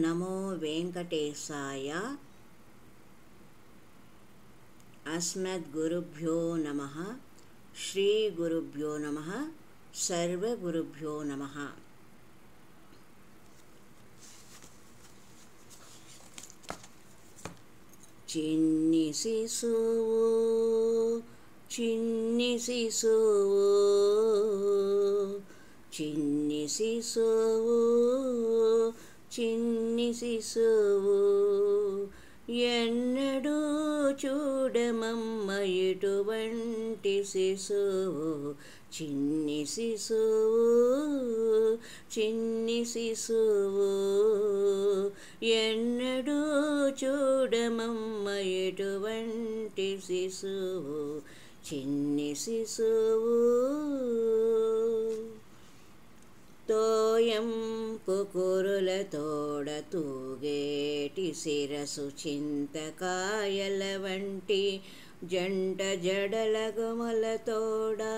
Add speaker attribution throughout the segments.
Speaker 1: నమో వెంకటేశాయ. అస్మద్గురుభ్యో నమః. శ్రీ గురుభ్యో నమః. సర్వగురుభ్యో నమః. చిన్ని శిశువు చిన్ని శిశువు చిన్ని శిశువు చిన్ని శిశువు ఎన్నడూ చూడమమ్మ ఇటువంటి శిశువు చిన్ని శిశువు చిన్ని శిశువు ఎన్నడూ చూడమమ్మ ఇటువంటి శిశువు చిన్ని శిశువు తోయంపు కురుల తోడ తూగేటి శిరసు చింతకాయల వంటి జంట జడల గుమల తోడా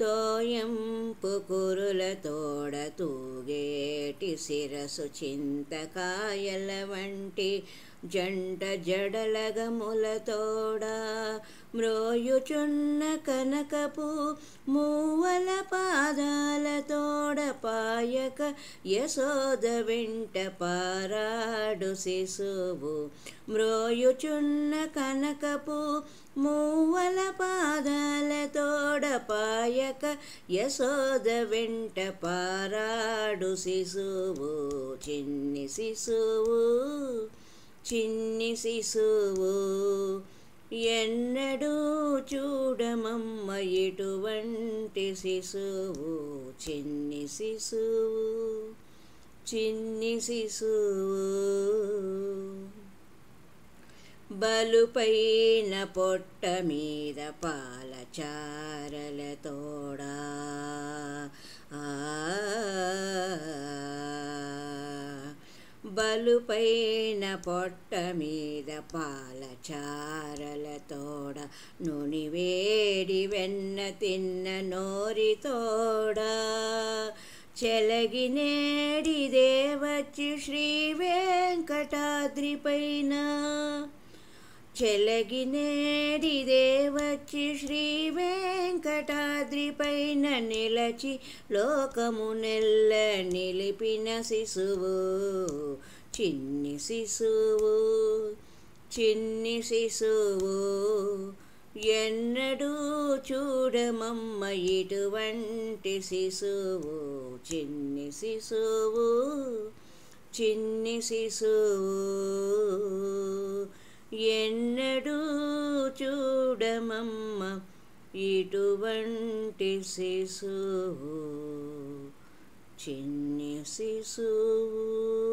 Speaker 1: తోయంపు కురుల తోడ తూగేటి శిరసు చింతకాయల వంటి జంట జడల గముల తోడా మ్రోయుచున్న కనకపు మూవల పాదాల తోడ పాయక యశోద వెంట పారాడు శిశువు మ్రోయుచున్న కనకపు మూవల పాదాల తోడ పాయక యశోద వెంట పారాడు శిశువు చిన్ని శిశువు చిన్ని శిశువు ఎన్నడూ చూడమమ్మ ఇటువంటి శిశువు చిన్ని శిశువు చిన్ని శిశువు బలుపైన పొట్ట మీద పాలచారల తోడా బలుపైన పొట్ట మీద పాలచారల తోడ నూనె వేడి వెన్న తిన్న నోరి తోడా చెలగినేడి దేవచ్చి శ్రీ వెంకటాద్రి పైన చెలగినేడి దేవచ్చి శ్రీ వెంకటాద్రి పైన నిలచి లోకము నెల్ల నిలిపిన శిశువు చిన్ని శిశువు చిన్ని శిశువు ఎన్నడూ చూడమమ్మ ఇటువంటి శిశువు చిన్ని శిశువు చిన్ని శిశువు ఎన్నడూ చూడమమ్మ ఇటువంటి శిశువు చిన్ని శిశువు.